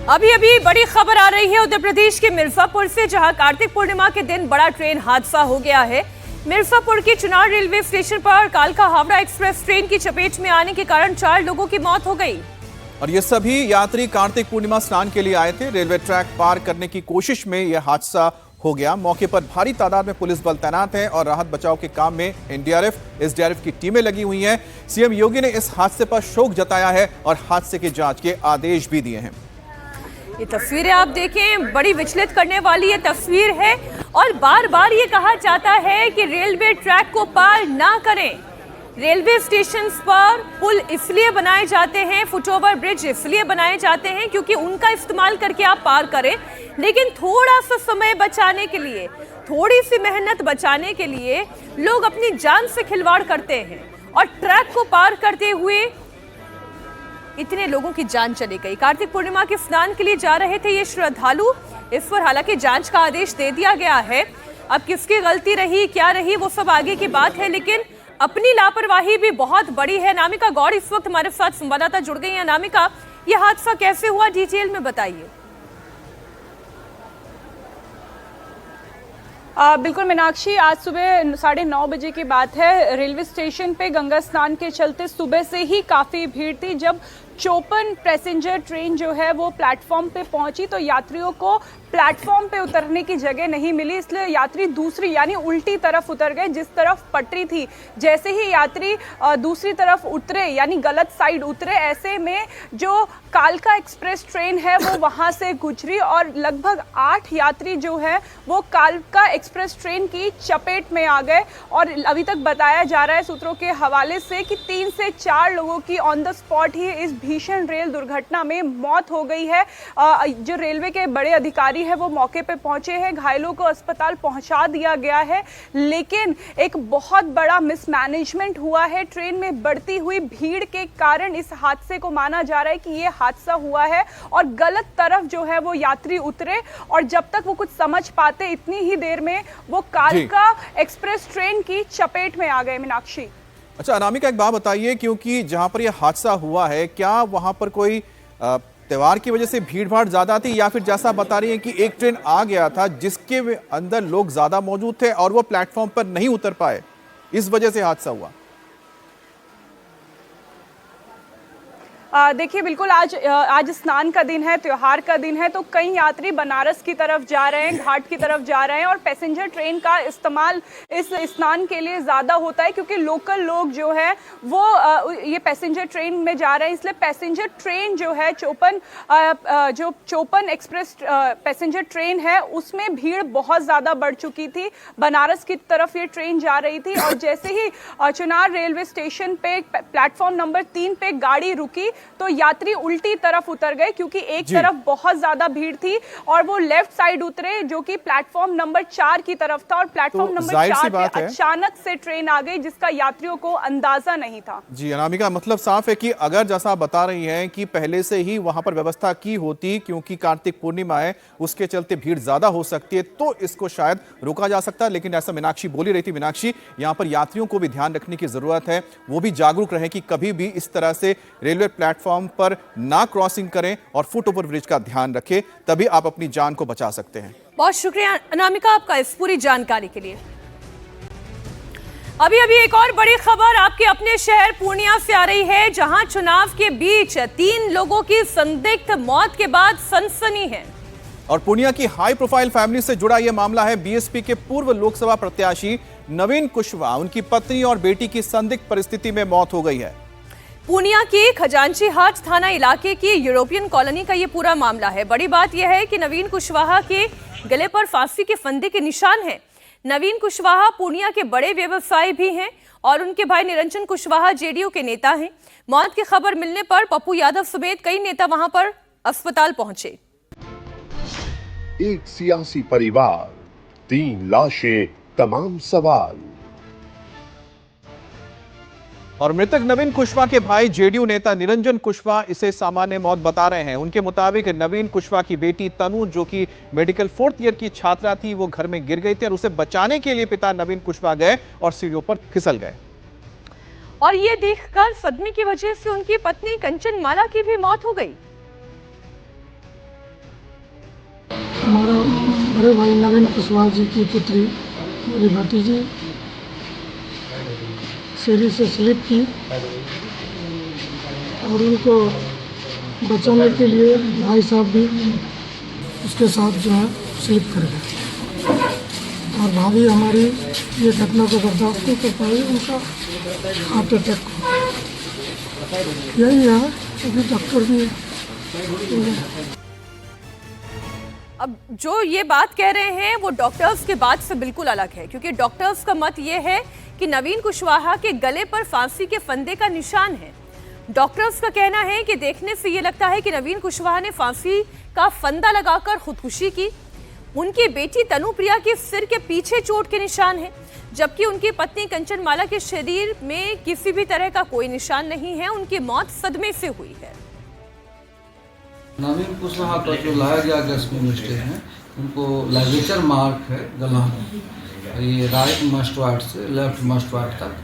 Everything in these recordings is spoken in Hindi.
अभी अभी बड़ी खबर आ रही है उत्तर प्रदेश के मिर्जापुर से, जहां कार्तिक पूर्णिमा के दिन बड़ा ट्रेन हादसा हो गया है। मिर्जापुर के चुनार रेलवे स्टेशन पर कालका हावड़ा एक्सप्रेस ट्रेन की चपेट में आने के कारण 4 लोगों की मौत हो गई। और ये सभी यात्री कार्तिक पूर्णिमा स्नान के लिए आए थे। रेलवे ट्रैक पार करने की कोशिश में यह हादसा हो गया। मौके पर भारी तादाद में पुलिस बल तैनात है और राहत बचाव के काम में एनडीआरएफ, एसडीआरएफ की टीमें लगी हुई हैं। सीएम योगी ने इस हादसे पर शोक जताया है और हादसे की जांच के आदेश भी दिए हैं। ये तस्वीरें आप देखें, बड़ी विचलित करने वाली ये तस्वीर है और बार बार ये कहा जाता है कि रेलवे ट्रैक को पार ना करें। रेलवे स्टेशन पर पुल इसलिए बनाए जाते हैं, फुटओवर ब्रिज इसलिए बनाए जाते हैं क्योंकि उनका इस्तेमाल करके आप पार करें। लेकिन थोड़ा सा समय बचाने के लिए, थोड़ी सी मेहनत बचाने के लिए लोग अपनी जान से खिलवाड़ करते हैं और ट्रैक को पार करते हुए इतने लोगों की जान चली गई। कार्तिक पूर्णिमा के स्नान के लिए जा रहे थे ये श्रद्धालु। इस पर हालांकि जांच का आदेश दे दिया गया है। अब किसकी गलती रही, क्या रही, वो सब आगे की बात है, लेकिन अपनी लापरवाही भी बहुत बड़ी है। अनामिका गौड़ इस वक्त हमारे साथ संवाददाता जुड़ गई है। अनामिका, ये हादसा कैसे हुआ, डिटेल में बताइए। बिल्कुल मीनाक्षी, आज सुबह 9:30 बजे की बात है। रेलवे स्टेशन पे गंगा स्नान के चलते सुबह से ही काफ़ी भीड़ थी। जब 54 पैसेंजर ट्रेन जो है वो प्लेटफॉर्म पे पहुंची तो यात्रियों को प्लेटफॉर्म पे उतरने की जगह नहीं मिली, इसलिए यात्री दूसरी यानी उल्टी तरफ उतर गए जिस तरफ पटरी थी। जैसे ही यात्री दूसरी तरफ उतरे यानी गलत साइड उतरे, ऐसे में जो कालका एक्सप्रेस ट्रेन है वो वहां से गुजरी और लगभग 8 यात्री जो है वो कालका एक्सप्रेस ट्रेन की चपेट में आ गए। और अभी तक बताया जा रहा है सूत्रों के हवाले से कि 3 से 4 लोगों की ऑन द स्पॉट ही इस भीषण रेल दुर्घटना में मौत हो गई है। जो रेलवे के बड़े अधिकारी है वो मौके पे पहुंचे हैं, घायलों को अस्पताल पहुंचा दिया गया है। लेकिन एक बहुत बड़ा मिसमैनेजमेंट हुआ है। ट्रेन में बढ़ती हुई भीड़ के कारण इस हादसे को माना जा रहा है कि ये हादसा हुआ है और गलत तरफ जो है वो यात्री उतरे और जब तक वो कुछ समझ पाते इतनी ही देर में वो कालका एक्सप्रेस ट्रेन की चपेट में आ गए। मीनाक्षी, अच्छा अनामिका, एक बात बताइए, क्योंकि जहां पर यह हादसा हुआ है क्या वहां पर कोई त्योहार की वजह से भीड़ भाड़ ज्यादा थी या फिर जैसा बता रही है कि एक ट्रेन आ गया था जिसके अंदर लोग ज्यादा मौजूद थे और वो प्लेटफॉर्म पर नहीं उतर पाए, इस वजह से हादसा हुआ? देखिए बिल्कुल आज स्नान का दिन है, त्योहार का दिन है, तो कई यात्री बनारस की तरफ जा रहे हैं, घाट की तरफ जा रहे हैं और पैसेंजर ट्रेन का इस्तेमाल इस स्नान के लिए ज़्यादा होता है क्योंकि लोकल लोग जो है वो ये पैसेंजर ट्रेन में जा रहे हैं। इसलिए पैसेंजर ट्रेन जो है 54 एक्सप्रेस पैसेंजर ट्रेन है उसमें भीड़ बहुत ज़्यादा बढ़ चुकी थी। बनारस की तरफ ये ट्रेन जा रही थी और जैसे ही चुनार रेलवे स्टेशन पे प्लेटफॉर्म नंबर 3 पे गाड़ी रुकी तो यात्री उल्टी तरफ उतर गए क्योंकि एक तरफ बहुत ज्यादा भीड़ थी और वो लेफ्ट साइड उतरे जो कि प्लेटफॉर्म नंबर 4 की तरफ था और प्लेटफॉर्म नंबर 4 पे अचानक से ट्रेन आ गई जिसका यात्रियों को अंदाजा नहीं था। जी अनामिका, मतलब साफ है कि अगर जैसा बता रही हैं कि पहले से ही वहां पर व्यवस्था की होती, क्योंकि कार्तिक पूर्णिमा है उसके चलते भीड़ ज्यादा हो सकती है, तो इसको शायद रोका जा सकता है। लेकिन ऐसा मीनाक्षी बोली रही थी। मीनाक्षी, यहाँ पर यात्रियों को भी ध्यान रखने की जरूरत है, वो भी जागरूक रहे कि कभी भी इस तरह से रेलवे प्लेटफॉर्म पर ना क्रॉसिंग करें और फुट ओवर ब्रिज का ध्यान रखें, तभी आप अपनी जान को बचा सकते हैं। बहुत शुक्रिया अनामिका आपका इस पूरी जानकारी के लिए। अभी अभी एक और बड़ी खबर आपके अपने शहर पूर्णिया से आ रही है, जहां चुनाव के बीच 3 लोगों की संदिग्ध मौत के बाद सनसनी है। और पूर्णिया की हाई प्रोफाइल फैमिली से जुड़ा यह मामला है। बीएसपी के पूर्व लोकसभा प्रत्याशी नवीन कुशवाहा, उनकी पत्नी और बेटी की संदिग्ध परिस्थिति में मौत हो गई है। पूर्णिया के खजांची हाट थाना इलाके की यूरोपियन कॉलोनी का ये पूरा मामला है। बड़ी बात यह है कि नवीन कुशवाहा के गले पर फांसी के फंदे के निशान हैं। नवीन कुशवाहा पूर्णिया के बड़े व्यवसायी भी हैं और उनके भाई निरंजन कुशवाहा जेडीयू के नेता हैं। मौत की खबर मिलने पर पप्पू यादव समेत कई नेता वहां पर अस्पताल पहुंचे। एक सियासी परिवार, 3 लाशें, तमाम सवाल। और मृतक नवीन कुशवाहा के भाई जेडीयू नेता निरंजन कुशवाहा इसे सामान्य मौत बता रहे हैं। उनके मुताबिक नवीन कुशवाहा की बेटी तनु, जो कि मेडिकल 4th ईयर की छात्रा थी, वो घर में गिर गई थी और उसे बचाने के लिए पिता नवीन कुशवाहा गए और सीढ़ियों पर फिसल गए। और ये देखकर सदमे की वजह से उनकी पत्नी कंचन माला की भी मौत हो गई। हमारा बड़े भाई नवीन कुशवाहा जी की पुत्री मेरी भतीजी सीढ़ी से स्लिप की और उनको बचाने के लिए भाई साहब भी उसके साथ जो है स्लिप कर गए और भाभी हमारी ये घटना को बर्दाश्त नहीं कर पाई, उनका हार्ट अटैक यही है। अभी डॉक्टर भी अब जो ये बात कह रहे हैं वो डॉक्टर्स के बात से बिल्कुल अलग है, क्योंकि डॉक्टर्स का मत ये है कि नवीन कुशवाहा के गले पर फांसी के फंदे का निशान है। डॉक्टर्स का कहना है कि देखने से ये लगता है कि नवीन कुशवाहा ने फांसी का फंदा लगाकर खुदकुशी की। उनकी बेटी तनुप्रिया के सिर के पीछे चोट के निशान है, जबकि उनकी पत्नी कंचनमाला के शरीर में किसी भी तरह का कोई निशान नहीं है। उनकी मौत सदमे से हुई है। नवीन कुशवाहा का जो लाया गया गैस में मिस्टेक है, उनको लाइगेचर मार्क है गला में, ये राइट मस्टवार्ड से लेफ्ट मस्टवार्ड तक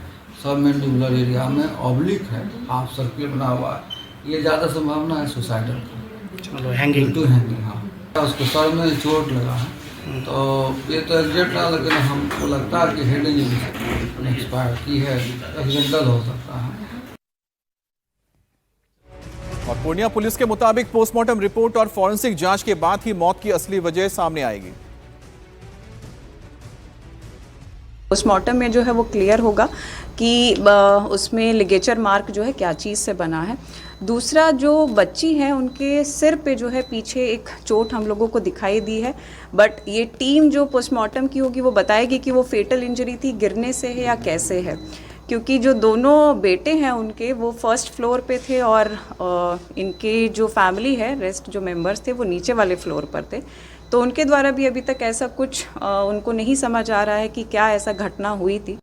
सब मैंडिबुलर एरिया में ऑब्लिक है, हाफ सर्किल बना हुआ है। ये ज़्यादा संभावना है सुसाइडल का, हैंगिंग टू हैंगिंग। हाँ, उसको सर में चोट लगा है, तो ये तो एग्जैक्ट ना, लेकिन हमको लगता है कि हेड इंजरी एक्सपायर की है, एक्सीडेंटल हो सकता है। और पूर्णिया पुलिस के मुताबिक पोस्टमार्टम रिपोर्ट और फॉरेंसिक जांच के बाद ही मौत की असली वजह सामने आएगी। पोस्टमार्टम में जो है वो क्लियर होगा कि उसमें लिगेचर मार्क जो है क्या चीज़ से बना है। दूसरा, जो बच्ची है उनके सिर पे जो है पीछे एक चोट हम लोगों को दिखाई दी है, बट ये टीम जो पोस्टमार्टम की होगी वो बताएगी कि वो फेटल इंजरी थी, गिरने से है या कैसे है, क्योंकि जो दोनों बेटे हैं उनके वो फर्स्ट फ्लोर पे थे और इनके जो फैमिली है, रेस्ट जो मेंबर्स थे वो नीचे वाले फ्लोर पर थे। तो उनके द्वारा भी अभी तक ऐसा कुछ उनको नहीं समझ आ रहा है कि क्या ऐसा घटना हुई थी।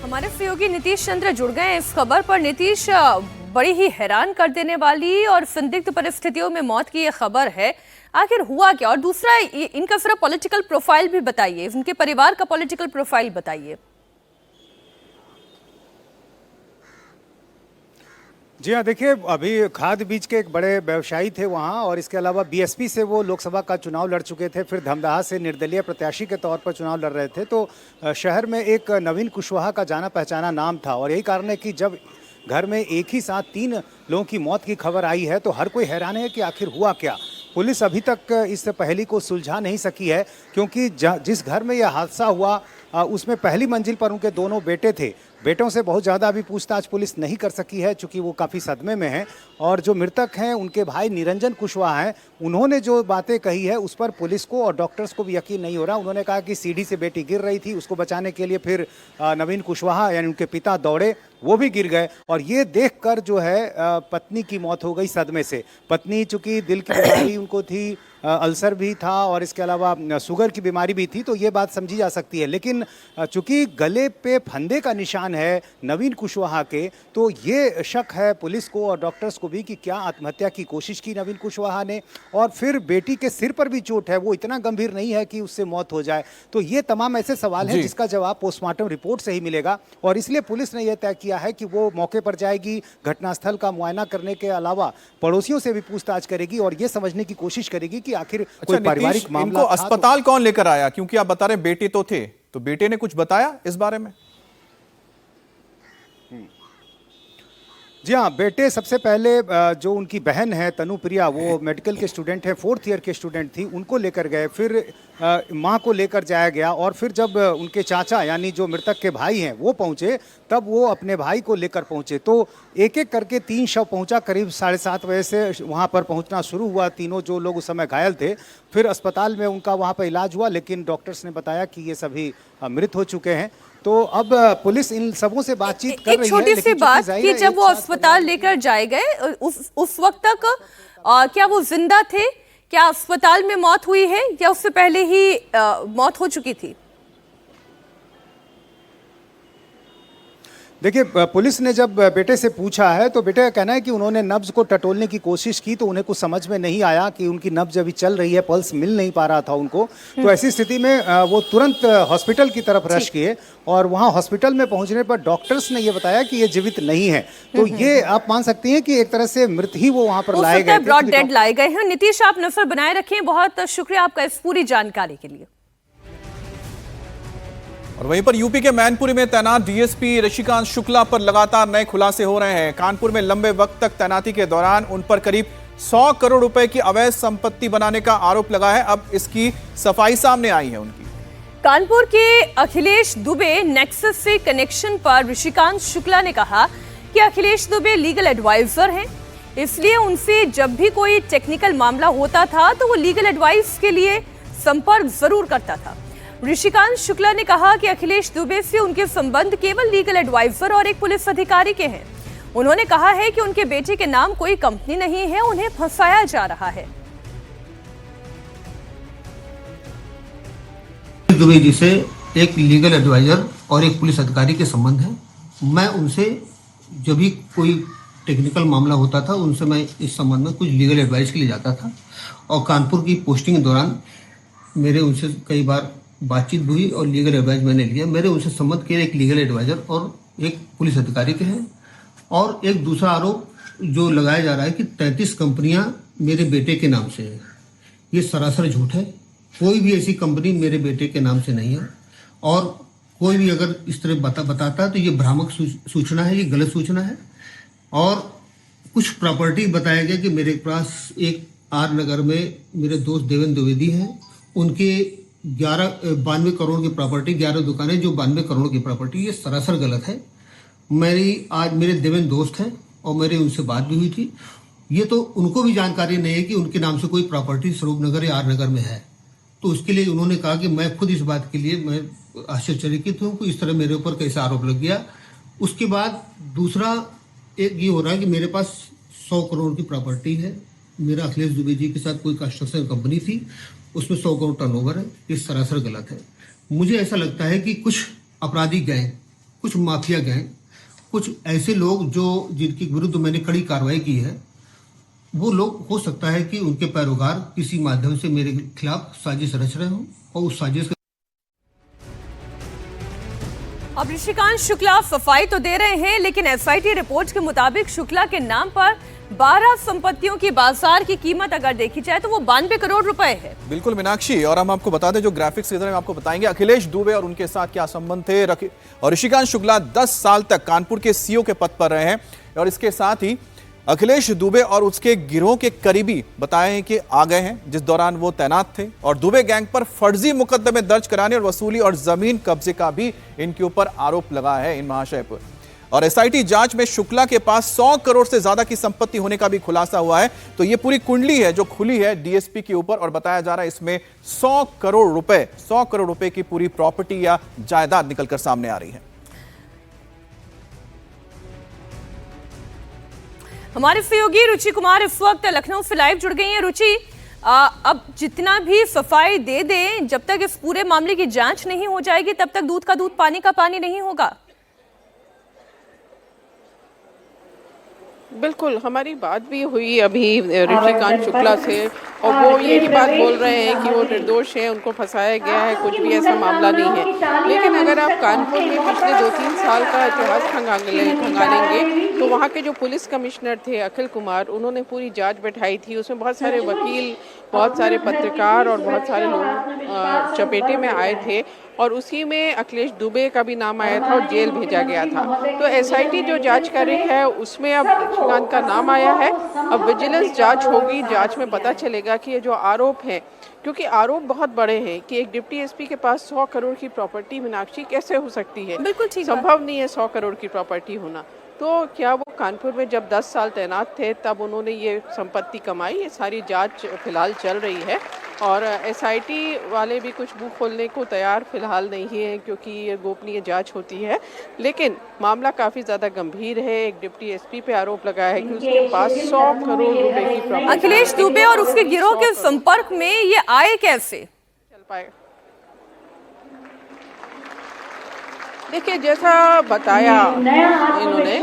हमारे सहयोगी नीतीश चंद्र जुड़ गए इस खबर पर। नीतीश, बड़ी ही हैरान कर देने वाली और संदिग्ध परिस्थितियों में मौत की ये खबर है, आखिर हुआ क्या? और दूसरा, इनका जरा पॉलिटिकल प्रोफाइल भी बताइए, उनके परिवार का पॉलिटिकल प्रोफाइल बताइए। जी हाँ, देखिए, अभी खाद बीज के एक बड़े व्यवसायी थे वहाँ, और इसके अलावा बीएसपी से वो लोकसभा का चुनाव लड़ चुके थे, फिर धमदाहा से निर्दलीय प्रत्याशी के तौर पर चुनाव लड़ रहे थे। तो शहर में एक नवीन कुशवाहा का जाना पहचाना नाम था, और यही कारण है कि जब घर में एक ही साथ 3 लोगों की मौत की खबर आई है तो हर कोई हैरान है कि आखिर हुआ क्या। पुलिस अभी तक इस पहेली को सुलझा नहीं सकी है, क्योंकि जिस घर में यह हादसा हुआ उसमें पहली मंजिल पर उनके दोनों बेटे थे। बेटों से बहुत ज़्यादा अभी पूछताछ पुलिस नहीं कर सकी है, चूँकि वो काफ़ी सदमे में हैं। और जो मृतक हैं उनके भाई निरंजन कुशवाहा हैं, उन्होंने जो बातें कही है उस पर पुलिस को और डॉक्टर्स को भी यकीन नहीं हो रहा। उन्होंने कहा कि सीढ़ी से बेटी गिर रही थी, उसको बचाने के लिए फिर नवीन कुशवाहा यानी उनके पिता दौड़े, वो भी गिर गए, और ये देखकर जो है पत्नी की मौत हो गई सदमे से। पत्नी चूँकि दिल की बीमारी उनको थी, अल्सर भी था, और इसके अलावा शुगर की बीमारी भी थी, तो ये बात समझी जा सकती है। लेकिन चूंकि गले पे फंदे का निशान है नवीन कुशवाहा के, तो ये शक है पुलिस को और डॉक्टर्स को भी कि क्या आत्महत्या की कोशिश की नवीन कुशवाहा ने, और फिर बेटी के सिर पर भी चोट है, वो इतना गंभीर नहीं है कि उससे मौत हो जाए। तो ये तमाम ऐसे सवाल हैं जिसका जवाब पोस्टमार्टम रिपोर्ट से ही मिलेगा, और इसलिए पुलिस ने यह तय किया है कि वो मौके पर जाएगी, घटनास्थल का मुआयना करने के अलावा पड़ोसियों से भी पूछताछ करेगी और ये समझने की कोशिश करेगी कि आखिर कोई पारिवारिक मामला इनको अस्पताल कौन लेकर आया? क्योंकि आप बता रहे बेटे तो थे, तो बेटे ने कुछ बताया इस बारे में? जी हाँ, बेटे सबसे पहले जो उनकी बहन है तनुप्रिया, वो मेडिकल के स्टूडेंट है, 4th ईयर के स्टूडेंट थी, उनको लेकर गए। फिर माँ को लेकर जाया गया, और फिर जब उनके चाचा यानी जो मृतक के भाई हैं वो पहुँचे, तब वो अपने भाई को लेकर पहुँचे। तो एक एक करके 3 शव पहुँचा। करीब 7:30 बजे से वहाँ पर पहुँचना शुरू हुआ। तीनों जो लोग उस समय घायल थे, फिर अस्पताल में उनका वहाँ पर इलाज हुआ, लेकिन डॉक्टर्स ने बताया कि ये सभी मृत हो चुके हैं। तो अब पुलिस इन सबों से बातचीत कर रही है। एक छोटी सी बात कि जब वो अस्पताल लेकर जाए गए उस वक्त तक क्या वो जिंदा थे? क्या अस्पताल में मौत हुई है या उससे पहले ही मौत हो चुकी थी? देखिए, पुलिस ने जब बेटे से पूछा है तो बेटे का कहना है कि उन्होंने नब्ज को टटोलने की कोशिश की तो उन्हें कुछ समझ में नहीं आया कि उनकी नब्ज अभी चल रही है, पल्स मिल नहीं पा रहा था उनको। तो ऐसी स्थिति में वो तुरंत हॉस्पिटल की तरफ रश किए और वहाँ हॉस्पिटल में पहुंचने पर डॉक्टर्स ने ये बताया कि ये जीवित नहीं है। तो ये आप मान सकती हैं कि एक तरह से मृत ही वो वहाँ पर लाए गए, ब्रॉड डेड लाए गए हैं। नीतीश, आप नजर बनाए रखें। बहुत शुक्रिया आपका इस पूरी जानकारी के लिए। और वहीं पर यूपी के मैनपुरी में तैनात डीएसपी ऋषिकांत शुक्ला पर लगातार नए खुलासे हो रहे हैं। कानपुर में लंबे वक्त तक तैनाती के दौरान उन पर करीब 100 करोड़ रुपए की अवैध संपत्ति बनाने का आरोप लगा है। अब इसकी सफाई सामने आई है उनकी। कानपुर के अखिलेश दुबे नेक्सस से कनेक्शन पर ऋषिकांत शुक्ला ने कहा कि अखिलेश दुबे लीगल एडवाइजर हैं, इसलिए उनसे जब भी कोई टेक्निकल मामला होता था तो वो लीगल एडवाइस के लिए संपर्क जरूर करता था। ऋषिकांत शुक्ला ने कहा कि अखिलेश दुबे से उनके संबंध केवल लीगल एडवाइजर और एक पुलिस अधिकारी के हैं। उन्होंने कहा है कि उनके बेटे के नाम कोई कंपनी नहीं है, उन्हें फंसाया जा रहा है। दुबे जी से एक लीगल एडवाइजर और एक पुलिस अधिकारी के संबंध है। मैं उनसे जब भी कोई टेक्निकल मामला होता था उनसे मैं इस संबंध में कुछ लीगल एडवाइस के लिए जाता था और कानपुर की पोस्टिंग के दौरान मेरे उनसे कई बार बातचीत हुई और लीगल एडवाइस मैंने लिया। मेरे उनसे संबंध के एक लीगल एडवाइजर और एक पुलिस अधिकारी के हैं। और एक दूसरा आरोप जो लगाया जा रहा है कि 33 कंपनियां मेरे बेटे के नाम से है, ये सरासर झूठ है। कोई भी ऐसी कंपनी मेरे बेटे के नाम से नहीं है और कोई भी अगर इस तरह बताता है तो ये भ्रामक सूचना है, ये गलत सूचना है। और कुछ प्रॉपर्टी बताया गया कि मेरे पास एक आर नगर में मेरे दोस्त देवेंद्र द्विवेदी हैं, उनके 92 करोड़ की प्रॉपर्टी, 11 दुकानें जो 92 करोड़ की प्रॉपर्टी, ये सरासर गलत है। आज मेरे देवेंद्र दोस्त हैं और मेरे उनसे बात भी हुई थी। ये तो उनको भी जानकारी नहीं है कि उनके नाम से कोई प्रॉपर्टी स्वरूप नगर या आर नगर में है। तो उसके लिए उन्होंने कहा कि मैं खुद इस बात के लिए मैं आश्चर्यचकित हूँ कि इस तरह मेरे ऊपर कैसा आरोप लग गया। उसके बाद दूसरा एक ये हो रहा है कि मेरे पास 100 करोड़ की प्रॉपर्टी है। मेरा अखिलेश दुबे जी के साथ कोई कंस्ट्रक्शन कंपनी थी, उसमें 100 करोड़ टर्नओवर है। ये सरासर गलत है। मुझे ऐसा लगता है कि कुछ अपराधी गैंग, कुछ माफिया गैंग, कुछ ऐसे लोग जो जिनके विरुद्ध मैंने कड़ी कार्रवाई की है, वो लोग हो सकता है कि उनके पैरोकार किसी माध्यम से मेरे खिलाफ साजिश रच रहे हों और उस साजिश अब ऋषिकांत शुक्ला सफाई तो दे रहे हैं, लेकिन एसआईटी रिपोर्ट के मुताबिक शुक्ला के नाम पर 12 संपत्तियों की बाजार की कीमत अगर देखी जाए तो वो 92 करोड़ रुपए है। बिल्कुल मीनाक्षी, और हम आपको बता दें जो ग्राफिक्स इधर आपको बताएंगे अखिलेश दुबे और उनके साथ क्या संबंध थे। और ऋषिकांत शुक्ला 10 साल तक कानपुर के सीईओ के पद पर रहे हैं और इसके साथ ही अखिलेश दुबे और उसके गिरोह के करीबी बताए हैं कि आ गए हैं जिस दौरान वो तैनात थे। और दुबे गैंग पर फर्जी मुकदमे दर्ज कराने और वसूली और जमीन कब्जे का भी इनके ऊपर आरोप लगा है इन महाशय पर। और एसआईटी जांच में शुक्ला के पास 100 करोड़ से ज्यादा की संपत्ति होने का भी खुलासा हुआ है। तो ये पूरी कुंडली है जो खुली है डीएसपी के ऊपर और बताया जा रहा है इसमें 100 करोड़ रुपए की पूरी प्रॉपर्टी या जायदाद निकलकर सामने आ रही है। हमारे सहयोगी रुचि कुमार इस वक्त लखनऊ से लाइव जुड़ गई हैं। रुचि, अब जितना भी सफाई दे दें, जब तक इस पूरे मामले की जांच नहीं हो जाएगी तब तक दूध का दूध पानी का पानी नहीं होगा। बिल्कुल, हमारी बात भी हुई अभी ऋषिकांत शुक्ला से और वो यही बात बोल रहे हैं कि वो निर्दोष हैं, उनको फंसाया गया है, कुछ भी ऐसा मामला नहीं है। लेकिन अगर आप कानपुर में पिछले 2-3 साल का इतिहास खंगालेंगे तो वहाँ के जो पुलिस कमिश्नर थे अखिल कुमार, उन्होंने पूरी जांच बैठाई थी। उसमें बहुत सारे वकील, बहुत सारे पत्रकार और बहुत सारे लोग चपेटे में आए थे और उसी में अखिलेश दुबे का भी नाम आया था और जेल भेजा गया था। तो एसआईटी जो जांच कर रही है उसमें अब ऋषिकांत का नाम आया है। अब विजिलेंस जांच होगी, जांच में पता चलेगा कि ये जो आरोप हैं, क्योंकि आरोप बहुत बड़े हैं कि एक डिप्टी एसपी के पास 100 करोड़ की प्रॉपर्टी मीनाक्षी कैसे हो सकती है। बिल्कुल ठीक, संभव नहीं है 100 करोड़ की प्रॉपर्टी होना। तो क्या वो कानपुर में जब 10 साल तैनात थे तब उन्होंने ये संपत्ति कमाई? ये सारी जांच फिलहाल चल रही है और एसआईटी वाले भी कुछ मुंह खोलने को तैयार फिलहाल नहीं है क्योंकि ये गोपनीय जांच होती है। लेकिन मामला काफ़ी ज़्यादा गंभीर है। एक डिप्टी एसपी पे आरोप लगाया है कि उसके पास 100 करोड़ रुपए की प्रॉपर्टी। अखिलेश दुबे और उसके गिरोह के संपर्क में ये आए कैसे? चल पाएगा। देखिए, जैसा बताया इन्होंने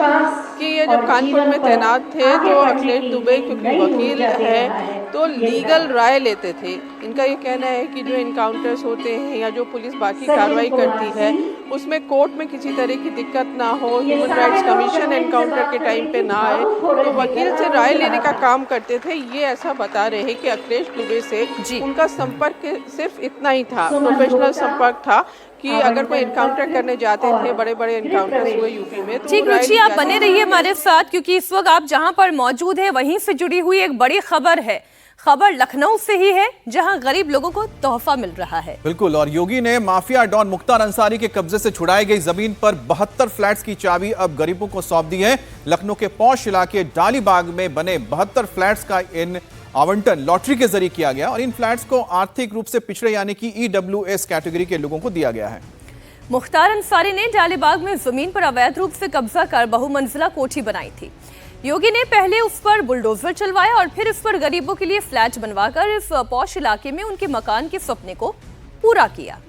कि ये जब कानपुर में तैनात थे तो अखिलेश दुबे क्योंकि वकील है तो लीगल राय लेते थे। इनका ये कहना है कि जो इनकाउंटर्स होते हैं या जो पुलिस बाकी कार्रवाई करती है उसमें कोर्ट में किसी तरह की दिक्कत ना हो, ह्यूमन राइट्स कमीशन एनकाउंटर के टाइम पे ना आए, तो वकील से राय लेने का काम करते थे। ये ऐसा बता रहे हैं कि अखिलेश दुबे से उनका संपर्क सिर्फ इतना ही था, प्रोफेशनल संपर्क था कि अगर कोई एनकाउंटर करने जाते थे, बड़े बड़े एनकाउंटर्स हुए यूपी में, तो ठीक रुचि, आप बने रहिए हमारे साथ क्योंकि इस वक्त आप जहां पर मौजूद है वहीं से जुड़ी हुई एक बड़ी खबर है। खबर लखनऊ से ही है जहां गरीब लोगों को तोहफा मिल रहा है। बिल्कुल, और योगी ने माफिया डॉन मुख्तार अंसारी के कब्जे से छुड़ाई गई जमीन पर 72 फ्लैट्स की चाबी अब गरीबों को सौंप दी है। लखनऊ के पौष इलाके डालीबाग में बने 72 फ्लैट्स का इन आवंटन लॉटरी के जरिए किया गया और इन फ्लैट्स को आर्थिक रूप से पिछड़े यानी कि EWS कैटेगरी के लोगों को दिया गया है। मुख्तार अंसारी ने डालीबाग में जमीन पर अवैध रूप से कब्जा कर बहुमंजिला कोठी बनाई थी। योगी ने पहले उस पर बुलडोजर चलवाया और फिर इस पर गरीबों के लिए फ्लैट बनवाकर इस पौष इलाके में उनके मकान के सपने को पूरा किया।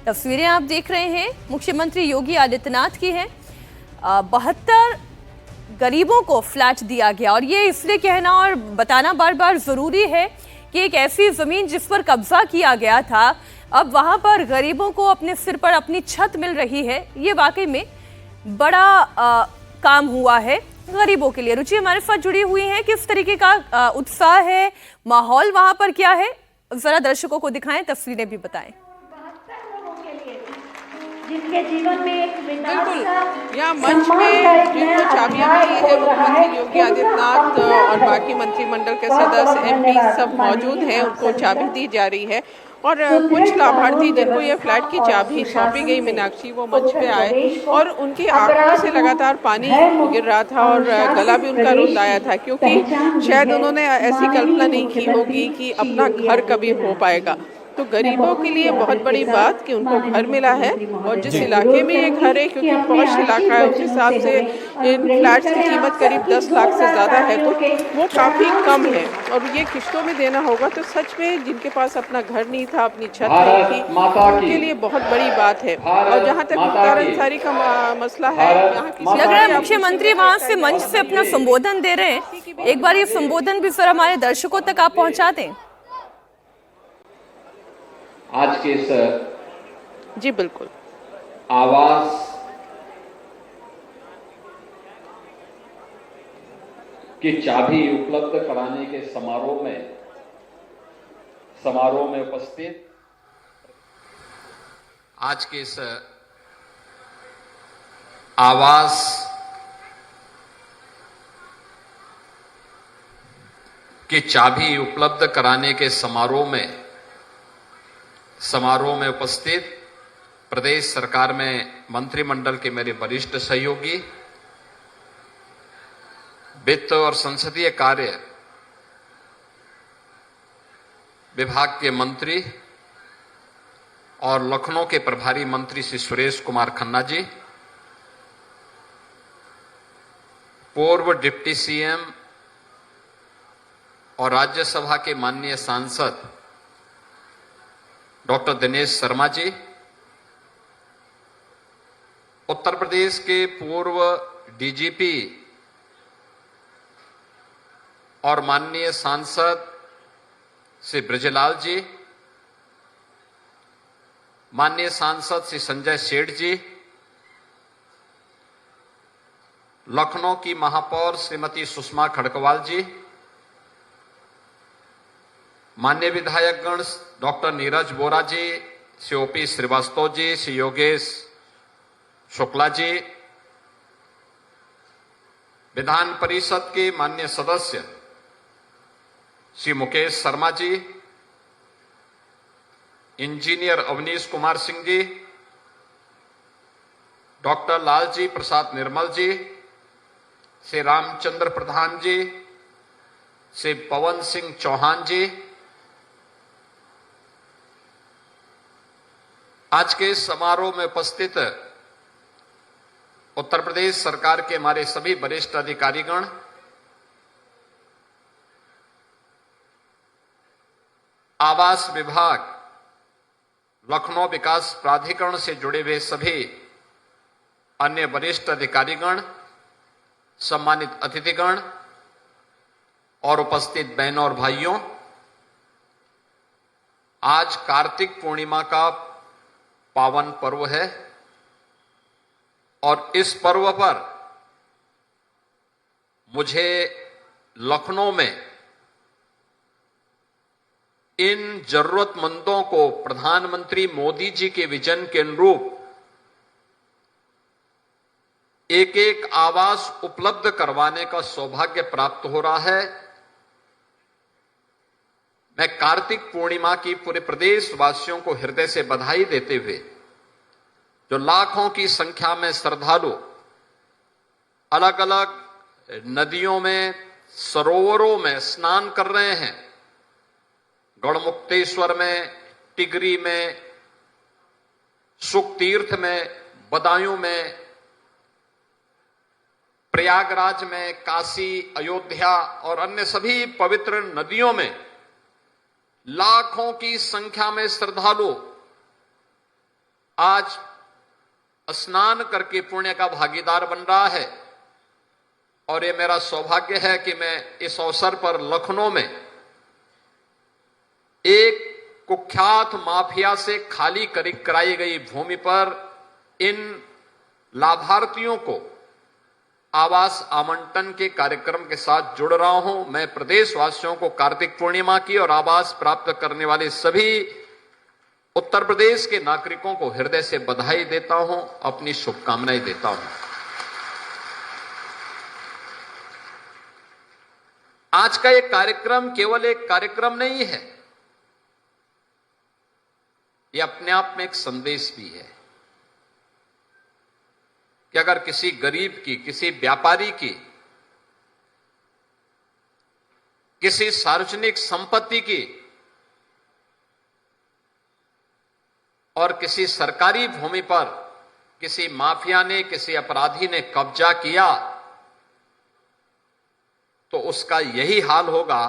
तस्वीरें आप देख रहे हैं मुख्यमंत्री योगी आदित्यनाथ की हैं। 72 गरीबों को फ्लैट दिया गया और ये इसलिए कहना और बताना बार बार जरूरी है कि एक ऐसी जमीन जिस पर कब्जा किया गया था अब वहां पर गरीबों को अपने सिर पर अपनी छत मिल रही है। ये वाकई में बड़ा काम हुआ है गरीबों के लिए। रुचि हमारे साथ जुड़ी हुई है, किस तरीके का उत्साह है, माहौल वहां पर क्या है, जरा दर्शकों को दिखाएं, तस्वीरें भी बताएं। जिसके जीवन में एक बिल्कुल, यहाँ मंच में जिनको चाबियां मिली है मुख्यमंत्री योगी आदित्यनाथ और बाकी मंत्रिमंडल के सदस्य MP सब मौजूद हैं, उनको चाबी दी जा रही है और कुछ लाभार्थी जिनको ये फ्लैट की चाबी सौंपी गई मीनाक्षी, वो मंच पे आए और उनकी आंखों से लगातार पानी गिर रहा था और गला भी उनका रुंध आया था क्योंकि शायद उन्होंने ऐसी कल्पना नहीं की होगी कि अपना घर कभी हो पाएगा। तो गरीबों के लिए बहुत बड़ी बात कि उनको घर मिला है और जिस इलाके में ये घर है क्योंकि पॉश इलाका है उस हिसाब से इन फ्लैट्स की कीमत करीब 10 लाख से ज़्यादा है तो वो काफ़ी कम है और ये किस्तों में देना होगा। तो सच में जिनके पास अपना घर नहीं था, अपनी छत नहीं थी, उनके लिए बहुत बड़ी बात है। और जहाँ तक मुख्तार अंसारी का मसला है, लग रहा है मुख्यमंत्री वहाँ से मंच से अपना संबोधन दे रहे हैं। एक बार ये संबोधन भी सर हमारे दर्शकों तक आप पहुँचा दें। आज के इस जी बिल्कुल आवास की चाबी उपलब्ध कराने के समारोह में उपस्थित आज के इस आवास की चाबी उपलब्ध कराने के समारोह में उपस्थित प्रदेश सरकार में मंत्रिमंडल के मेरे वरिष्ठ सहयोगी, वित्त और संसदीय कार्य विभाग के मंत्री और लखनऊ के प्रभारी मंत्री श्री सुरेश कुमार खन्ना जी, पूर्व डिप्टी CM और राज्यसभा के माननीय सांसद डॉक्टर दिनेश शर्मा जी, उत्तर प्रदेश के पूर्व DGP और माननीय सांसद श्री ब्रजलाल जी, माननीय सांसद श्री संजय सेठ जी, लखनऊ की महापौर श्रीमती सुषमा खड़कवाल जी, माननीय विधायकगण डॉक्टर नीरज बोरा जी, श्री OP श्रीवास्तव जी, श्री योगेश शुक्ला जी, विधान परिषद के माननीय सदस्य श्री मुकेश शर्मा जी, इंजीनियर अवनीश कुमार सिंह जी, डॉक्टर लालजी प्रसाद निर्मल जी, श्री रामचंद्र प्रधान जी, श्री पवन सिंह चौहान जी, आज के इस समारोह में उपस्थित उत्तर प्रदेश सरकार के हमारे सभी वरिष्ठ अधिकारीगण, आवास विभाग लखनऊ विकास प्राधिकरण से जुड़े हुए सभी अन्य वरिष्ठ अधिकारीगण, सम्मानित अतिथिगण और उपस्थित बहनों और भाइयों, आज कार्तिक पूर्णिमा का पावन पर्व है और इस पर्व पर मुझे लखनऊ में इन जरूरतमंदों को प्रधानमंत्री मोदी जी के विजन के अनुरूप एक एक आवास उपलब्ध करवाने का सौभाग्य प्राप्त हो रहा है। मैं कार्तिक पूर्णिमा की पूरे प्रदेश वासियों को हृदय से बधाई देते हुए, जो लाखों की संख्या में श्रद्धालु अलग अलग नदियों में, सरोवरों में स्नान कर रहे हैं, गढ़मुक्तेश्वर में, टिगरी में, सुखतीर्थ में, बदायूं में, प्रयागराज में, काशी, अयोध्या और अन्य सभी पवित्र नदियों में लाखों की संख्या में श्रद्धालु आज स्नान करके पुण्य का भागीदार बन रहा है। और ये मेरा सौभाग्य है कि मैं इस अवसर पर लखनऊ में एक कुख्यात माफिया से खाली कराई गई भूमि पर इन लाभार्थियों को आवास आवंटन के कार्यक्रम के साथ जुड़ रहा हूं। मैं प्रदेशवासियों को कार्तिक पूर्णिमा की और आवास प्राप्त करने वाले सभी उत्तर प्रदेश के नागरिकों को हृदय से बधाई देता हूं, अपनी शुभकामनाएं देता हूं। आज का ये कार्यक्रम केवल एक कार्यक्रम नहीं है, ये अपने आप में एक संदेश भी है कि अगर किसी गरीब की, किसी व्यापारी की, किसी सार्वजनिक संपत्ति की और किसी सरकारी भूमि पर किसी माफिया ने, किसी अपराधी ने कब्जा किया तो उसका यही हाल होगा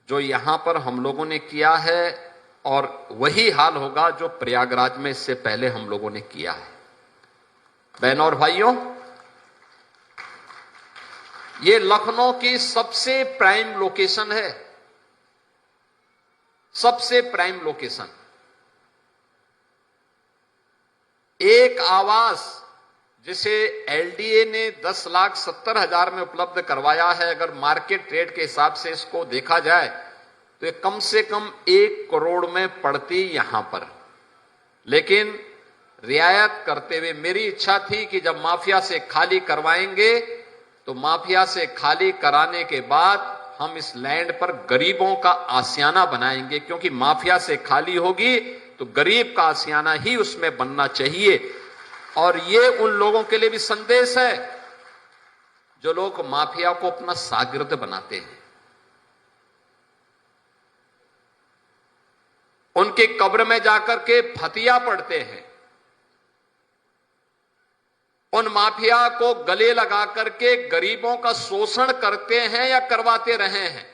जो यहां पर हम लोगों ने किया है और वही हाल होगा जो प्रयागराज में इससे पहले हम लोगों ने किया है। बहनों और भाइयों, ये लखनऊ की सबसे प्राइम लोकेशन है, सबसे प्राइम लोकेशन। एक आवास जिसे एलडीए ने 10,70,000 में उपलब्ध करवाया है, अगर मार्केट रेट के हिसाब से इसको देखा जाए तो ये कम से कम 1 करोड़ में पड़ती यहां पर। लेकिन रियायत करते हुए मेरी इच्छा थी कि जब माफिया से खाली करवाएंगे तो माफिया से खाली कराने के बाद हम इस लैंड पर गरीबों का आशियाना बनाएंगे, क्योंकि माफिया से खाली होगी तो गरीब का आशियाना ही उसमें बनना चाहिए। और ये उन लोगों के लिए भी संदेश है जो लोग माफिया को अपना शागिर्द बनाते हैं, उनके कब्र में जाकर के फतिया पढ़ते हैं, उन माफिया को गले लगा करके गरीबों का शोषण करते हैं या करवाते रहे हैं।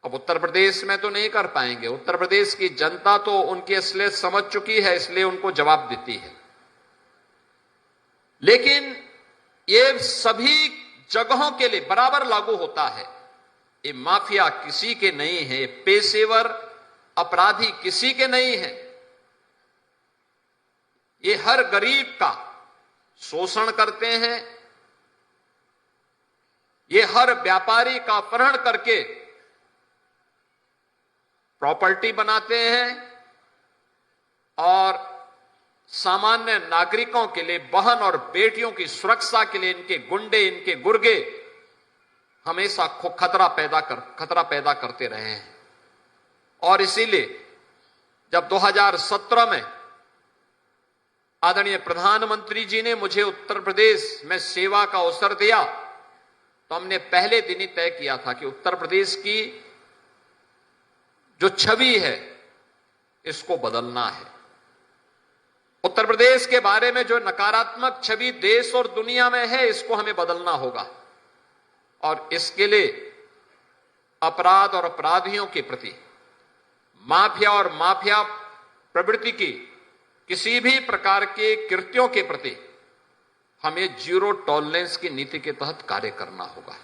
अब उत्तर प्रदेश में तो नहीं कर पाएंगे, उत्तर प्रदेश की जनता तो उनकी असलियत समझ चुकी है, इसलिए उनको जवाब देती है। लेकिन ये सभी जगहों के लिए बराबर लागू होता है। ये माफिया किसी के नहीं है, पेशेवर अपराधी किसी के नहीं है, ये हर गरीब का शोषण करते हैं, ये हर व्यापारी का अपहरण करके प्रॉपर्टी बनाते हैं और सामान्य नागरिकों के लिए, बहन और बेटियों की सुरक्षा के लिए इनके गुंडे, इनके गुर्गे हमेशा खतरा पैदा करते रहे हैं। और इसीलिए जब 2017 में आदरणीय प्रधानमंत्री जी ने मुझे उत्तर प्रदेश में सेवा का अवसर दिया तो हमने पहले दिन ही तय किया था कि उत्तर प्रदेश की जो छवि है इसको बदलना है। उत्तर प्रदेश के बारे में जो नकारात्मक छवि देश और दुनिया में है इसको हमें बदलना होगा और इसके लिए अपराध और अपराधियों के प्रति माफिया और माफिया प्रवृत्ति की किसी भी प्रकार के कृत्यों के प्रति हमें जीरो टॉलरेंस की नीति के तहत कार्य करना होगा।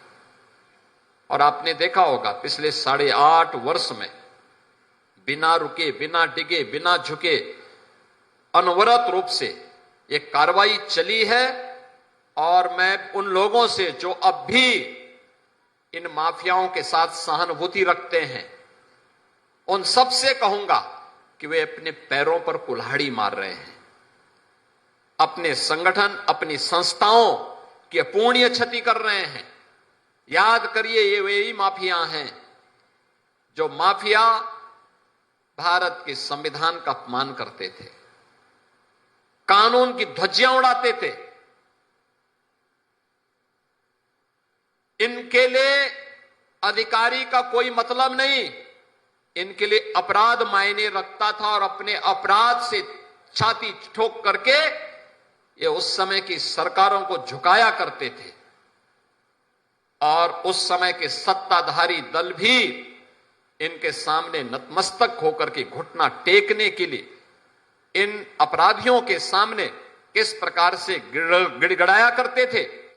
और आपने देखा होगा पिछले 8.5 वर्ष में बिना रुके, बिना डिगे, बिना झुके अनवरत रूप से ये कार्रवाई चली है। और मैं उन लोगों से जो अब भी इन माफियाओं के साथ सहानुभूति रखते हैं, उन सब से कहूंगा कि वे अपने पैरों पर कुल्हाड़ी मार रहे हैं। अपने संगठन, अपनी संस्थाओं की अपूर्णीय क्षति कर रहे हैं। याद करिए, ये वही माफिया हैं जो माफिया भारत के संविधान का अपमान करते थे, कानून की ध्वजियां उड़ाते थे। इनके लिए अधिकारी का कोई मतलब नहीं, इनके लिए अपराध मायने रखता था। और अपने अपराध से छाती ठोक करके ये उस समय की सरकारों को झुकाया करते थे। और उस समय के सत्ताधारी दल भी इनके सामने नतमस्तक होकर के घुटना टेकने के लिए इन अपराधियों के सामने किस प्रकार से गिड़गिड़ाया करते थे।